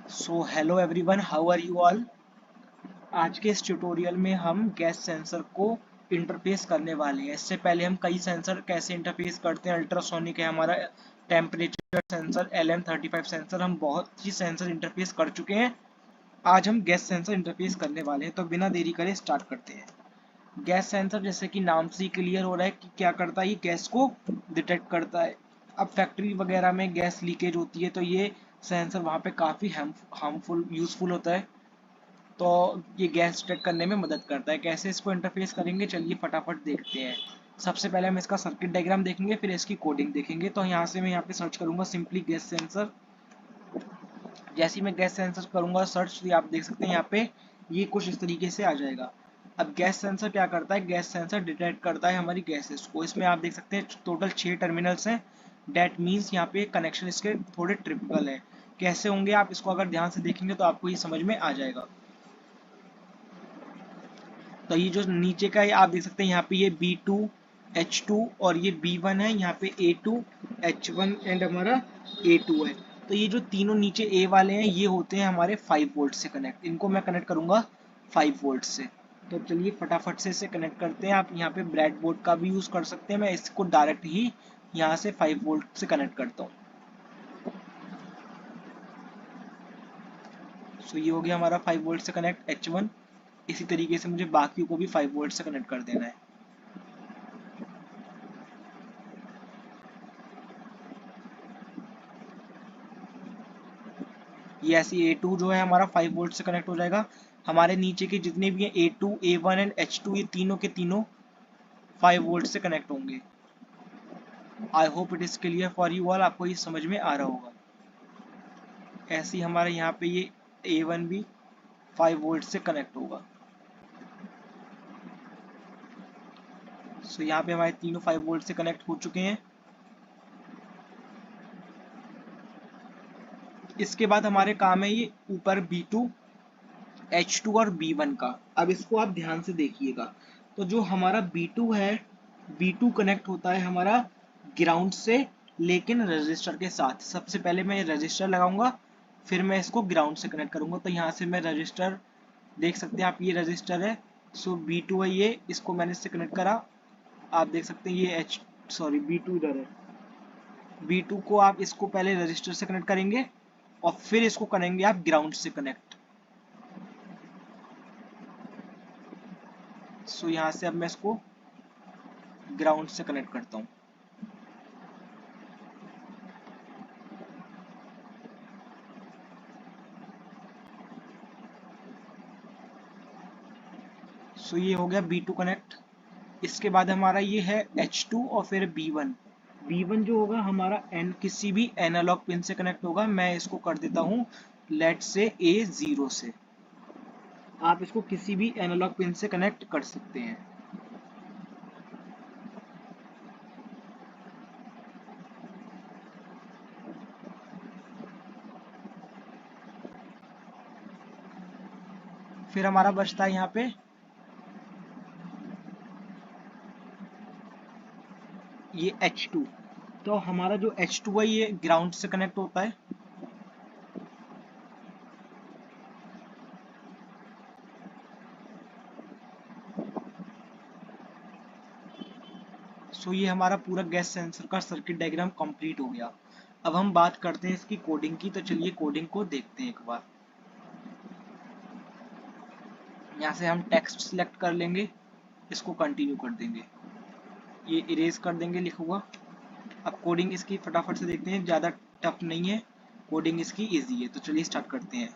So hello everyone, how are you all. आज के इस ट्यूटोरियल में हम गैस सेंसर को इंटरफेस करने वाले हैं। इससे पहले हम कई सेंसर कैसे इंटरफेस करते हैं। अल्ट्रासोनिक है हमारा, टेम्परेचर सेंसर, LM35 सेंसर, हम बहुत सी सेंसर इंटरफेस कर चुके हैं। आज हम गैस सेंसर इंटरफेस करने वाले हैं, तो बिना देरी करे स्टार्ट करते हैं। गैस सेंसर जैसे कि नाम से ही क्लियर हो रहा है कि क्या करता है, ये गैस को डिटेक्ट करता है। अब फैक्ट्री वगैरह में गैस लीकेज होती है तो ये सेंसर वहाँ पे काफ़ी हार्मफुल यूजफुल होता है। तो ये गैस डिटेक्ट करने में मदद करता है। कैसे इसको इंटरफेस करेंगे, चलिए फटाफट देखते हैं। सबसे पहले हम इसका सर्किट डायग्राम देखेंगे, फिर इसकी कोडिंग देखेंगे। तो यहाँ से मैं यहाँ पे सर्च करूंगा सिंपली गैस सेंसर। जैसे ही मैं गैस सेंसर करूंगा सर्च, तो आप देख सकते हैं यहाँ पे ये कुछ इस तरीके से आ जाएगा। अब गैस सेंसर क्या करता है, गैस सेंसर डिटेक्ट करता है हमारी गैसेस को। इसमें आप देख सकते हैं टोटल 6 टर्मिनल्स हैं। डेट मीन्स यहाँ पे कनेक्शन इसके थोड़े ट्रिपिकल है। कैसे होंगे, आप इसको अगर ध्यान से देखेंगे तो आपको ये समझ में आ जाएगा। तो ये जो नीचे का है आप देख सकते हैं यहाँ पे ये B2 H2 और ये B1 है, यहाँ पे A2 H1 एंड हमारा A2 है। तो ये जो तीनों नीचे A वाले हैं ये होते हैं हमारे 5 वोल्ट से कनेक्ट। इनको मैं कनेक्ट करूंगा 5 वोल्ट से। तो चलिए फटाफट से इसे कनेक्ट करते हैं। आप यहाँ पे ब्रेड बोर्ड का भी यूज कर सकते हैं, मैं इसको डायरेक्ट ही यहाँ से 5 वोल्ट से कनेक्ट करता हूँ। सो ये हो गया हमारा 5 वोल्ट से कनेक्ट H1। इसी तरीके से मुझे बाकी को भी 5 वोल्ट से कनेक्ट कर देना है। ये ऐसी A2 जो है हमारा 5 वोल्ट से कनेक्ट हो जाएगा। हमारे नीचे के जितने भी हैं A2, A1 एंड H2, ये तीनों के तीनों 5 वोल्ट से कनेक्ट होंगे। आई hope it is clear for you all, आपको ये समझ में आ रहा होगा। ऐसे ही हमारे यहाँ पे ये A1 भी 5 वोल्ट से कनेक्ट होगा। सो यहाँ पे हमारे तीनों 5 वोल्ट से कनेक्ट हो चुके हैं। इसके बाद हमारे काम है ये ऊपर B2, H2 और B1 का। अब इसको आप ध्यान से देखिएगा। तो जो हमारा B2 है, B2 कनेक्ट होता है हमारा ग्राउंड से, लेकिन रजिस्टर के साथ। सबसे पहले मैं रजिस्टर लगाऊंगा, फिर मैं इसको ग्राउंड से कनेक्ट करूंगा। तो यहाँ से मैं रजिस्टर देख सकते हैं आप, ये रजिस्टर है। सो B2 है ये, इसको मैंने इससे कनेक्ट करा। आप देख सकते हैं ये B2 इधर है। B2 को आप इसको पहले रजिस्टर से कनेक्ट करेंगे और फिर इसको करेंगे आप ग्राउंड से कनेक्ट। सो यहाँ से अब मैं इसको ग्राउंड से कनेक्ट करता हूँ। सो ये हो गया B2 कनेक्ट। इसके बाद हमारा ये है H2 और फिर B1। B1 जो होगा हमारा एन किसी भी एनालॉग पिन से कनेक्ट होगा। मैं इसको कर देता हूँ लेट से A0 से। आप इसको किसी भी एनालॉग पिन से कनेक्ट कर सकते हैं। फिर हमारा बचता है यहाँ पे ये H2। तो हमारा जो H2 है ये ग्राउंड से कनेक्ट होता है। सो ये हमारा पूरा गैस सेंसर का सर्किट डायग्राम कंप्लीट हो गया। अब हम बात करते हैं इसकी कोडिंग की। तो चलिए कोडिंग को देखते हैं एक बार। यहाँ से हम टेक्स्ट सिलेक्ट कर लेंगे, इसको कंटिन्यू कर देंगे, ये इरेज कर देंगे लिखा हुआ। अब कोडिंग इसकी फटाफट से देखते हैं, ज़्यादा टफ नहीं है, कोडिंग इसकी इजी है। तो चलिए स्टार्ट करते हैं।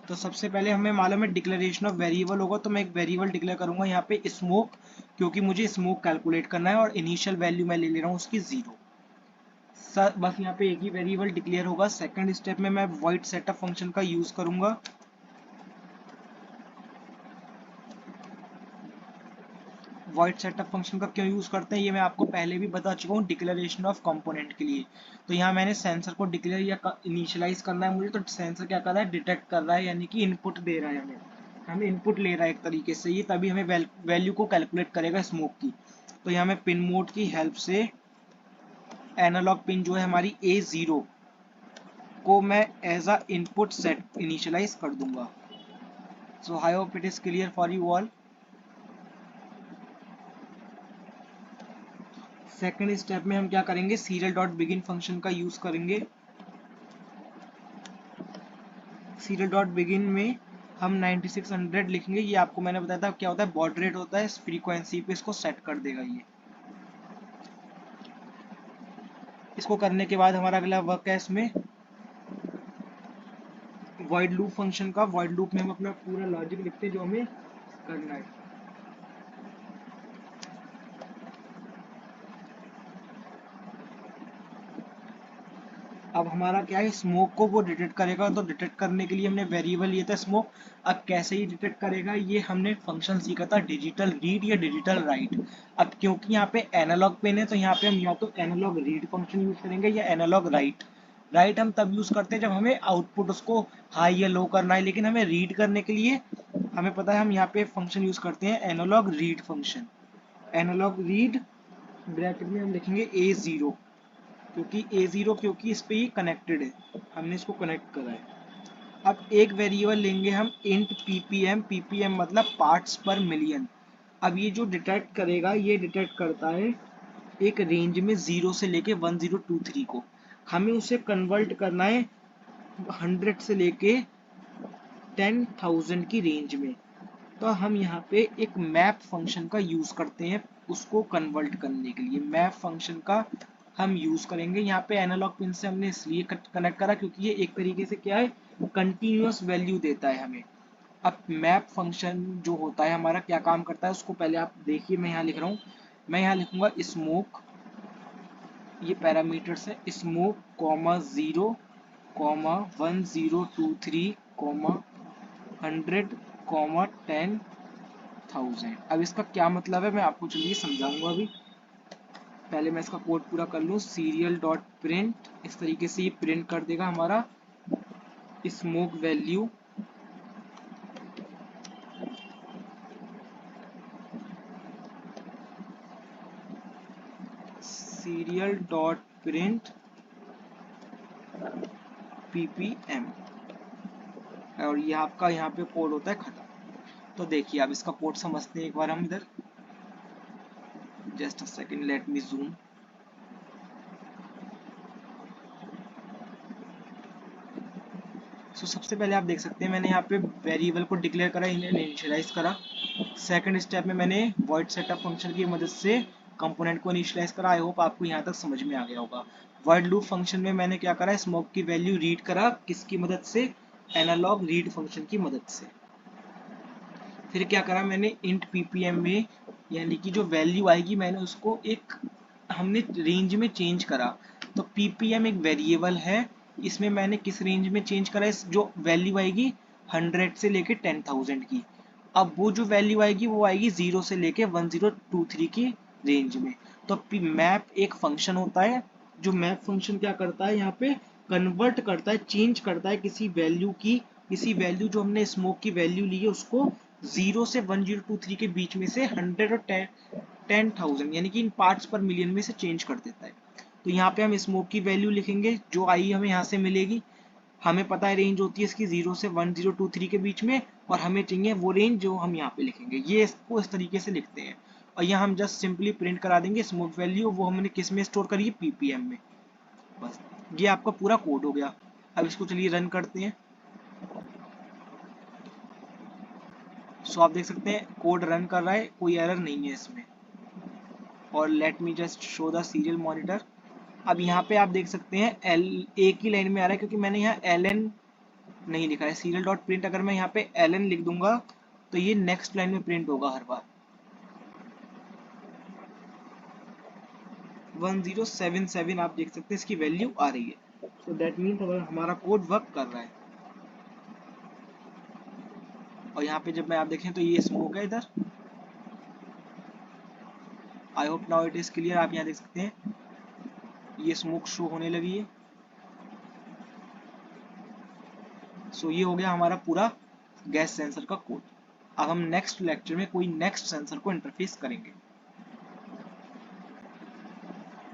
तो सबसे पहले हमें मालूम है डिक्लेरेशन ऑफ वेरिएबल होगा, तो मैं एक वेरिएबल डिक्लेयर करूंगा यहाँ पे स्मोक, क्योंकि मुझे स्मोक कैलकुलेट करना है और इनिशियल वैल्यू मैं ले ले रहा हूँ उसकी 0। बस यहाँ पे एक ही वेरिएबल डिक्लेयर होगा। सेकंड स्टेप में मैं वॉइड सेटअप फंक्शन का यूज करूंगा। वॉइड सेटअप फंक्शन का क्यों यूज करते हैं ये मैं आपको पहले भी बता चुका हूँ, डिक्लेरेशन ऑफ कंपोनेंट के लिए। तो यहाँ मैंने सेंसर को डिक्लेयर या इनिशियलाइज करना है मुझे। तो सेंसर क्या कर रहा है, डिटेक्ट कर रहा है, यानी कि इनपुट दे रहा है हमें। हमें इनपुट ले रहा है एक तरीके से ये, तभी हमें वैल्यू को कैलकुलेट करेगा स्मोक की। तो यहाँ मैं पिन मोड की हेल्प से एनालॉग पिन जो है हमारी A0 को मैं as a input set initialise कर दूंगा। So I hope it is clear for you all. Second step में हम क्या करेंगे, सीरियल डॉट बिगिन फंक्शन का यूज करेंगे। सीरियल डॉट बिगिन में हम 9600 लिखेंगे। ये आपको मैंने बताया था क्या होता है, बॉड रेट होता है, इस फ्रीक्वेंसी पे इसको सेट कर देगा ये। इसको करने के बाद हमारा अगला वर्क है इसमें वॉइड लूप फंक्शन का। वॉइड लूप में हम अपना पूरा लॉजिक लिखते हैं जो हमें करना है। अब हमारा क्या है, स्मोक को वो डिटेक्ट करेगा, तो डिटेक्ट करने के लिए हमने वेरिएबल लिया था स्मोक। अब कैसे ही डिटेक्ट करेगा, ये हमने फंक्शन सीखा था डिजिटल रीड या डिजिटल राइट। अब क्योंकि यहाँ पे एनालॉग पिन है तो यहाँ पे हम या तो एनालॉग रीड फंक्शन यूज करेंगे या एनालॉग राइट। राइट हम तब यूज करते हैं जब हमें आउटपुट उसको हाई या लो करना है, लेकिन हमें रीड करने के लिए हमें पता है हम यहाँ पे फंक्शन यूज करते हैं analogue read function. Analogue read bracket में हम लिखेंगे A0, क्योंकि A0 क्योंकि इस पे ही कनेक्टेड है, हमने इसको कनेक्ट करा है। अब एक वेरिएबल लेंगे हम इंट ppm। ppm मतलब पार्ट्स पर मिलियन। अब ये जो डिटेक्ट करेगा, ये डिटेक्ट करता है एक रेंज में 0 से लेके 1023 को। हमें उसे कन्वर्ट करना है 100 से लेके 10,000 की रेंज में। तो हम यहाँ पे एक मैप फंक्शन का यूज करते हैं उसको कन्वर्ट करने के लिए। मैप फंक्शन का हम यूज करेंगे। यहाँ पे एनालॉग पिन से हमने इसलिए कनेक्ट करा क्योंकि ये एक तरीके से क्या है, कंटिन्यूअस वैल्यू देता है हमें। अब मैप फंक्शन जो होता है हमारा क्या काम करता है उसको पहले आप देखिए। मैं यहाँ लिख रहा हूँ, मैं यहाँ लिखूंगा स्मोक, ये पैरामीटर्स है, smoke comma 0 comma 1023 comma 100 comma 10,000। अब इसका क्या मतलब है मैं आपको चलिए समझाऊंगा अभी। पहले मैं इसका कोड पूरा कर लूँ। सीरियल डॉट प्रिंट, इस तरीके से ये प्रिंट कर देगा हमारा smoke value. Serial dot print ppm, और ये आपका यहाँ पे कोड होता है खत्म। तो देखिए अब इसका कोड समझते हैं एक बार हम इधर। Just a second, let me zoom. So सबसे पहले आप देख सकते हैं मैंने यहाँ पे वेरिएबल को डिक्लेयर करा, इनिशियलाइज करा। सेकंड स्टेप में मैंने वॉइड सेटअप फंक्शन की मदद से कंपोनेंट को इनिशियलाइज करा। आई होप आपको यहाँ तक समझ में आ गया होगा। वॉइड लूप फंक्शन में मैंने क्या करा, स्मोक की वैल्यू रीड करा, किसकी मदद से, एनालॉग रीड फंक्शन की मदद से। फिर क्या करा मैंने, इंट ppm में यानी कि जो वैल्यू आएगी मैंने उसको एक हमने रेंज में चेंज करा। तो ppm एक वेरिएबल है, इसमें मैंने किस रेंज में चेंज करा, इस जो वैल्यू आएगी 100 से लेके 10,000 की। अब वो जो वैल्यू आएगी वो आएगी 0 से लेके 1023 की रेंज में। तो मैप एक फंक्शन होता है, जो मैप फंक्शन क्या करता है यहाँ पे, कन्वर्ट करता है, चेंज करता है किसी वैल्यू की, किसी वैल्यू जो हमने स्मोक की वैल्यू ली है उसको 0 से 1023 के बीच में से 100 और 10,000 यानी कि इन पार्ट्स पर मिलियन में से चेंज कर देता है। तो यहाँ पे हम स्मोक की वैल्यू लिखेंगे जो आई हमें यहाँ से मिलेगी। हमें पता है रेंज होती है इसकी 0 से 1023 के बीच में, और हमें चाहिए वो रेंज जो हम यहाँ पे लिखेंगे। ये इसको इस तरीके से लिखते हैं, और यहाँ हम जस्ट सिंपली प्रिंट करा देंगे स्मोक वैल्यू। वो हमने किस में स्टोर करी है, ppm में। बस ये आपका पूरा कोड हो गया। अब इसको चलिए रन करते हैं। सो आप देख सकते हैं कोड रन कर रहा है, कोई एरर नहीं है इसमें। और let me just show the serial monitor. अब यहाँ पे आप देख सकते हैं एल एक ही लाइन में आ रहा है क्योंकि मैंने यहाँ ln नहीं लिखा है। सीरियल डॉट प्रिंट अगर मैं यहाँ पे ln लिख दूंगा तो ये नेक्स्ट लाइन में प्रिंट होगा हर बार। 1077 आप देख सकते हैं इसकी वैल्यू आ रही है। तो दैट मीन्स हमारा कोड वर्क कर रहा है। और यहाँ पे जब मैं आप देखें तो ये स्मोक है इधर। I hope now it is clear. आप यहाँ देख सकते हैं ये स्मोक शो होने लगी है। सो ये हो गया हमारा पूरा गैस सेंसर का कोड। अब हम नेक्स्ट लेक्चर में कोई नेक्स्ट सेंसर को इंटरफेस करेंगे।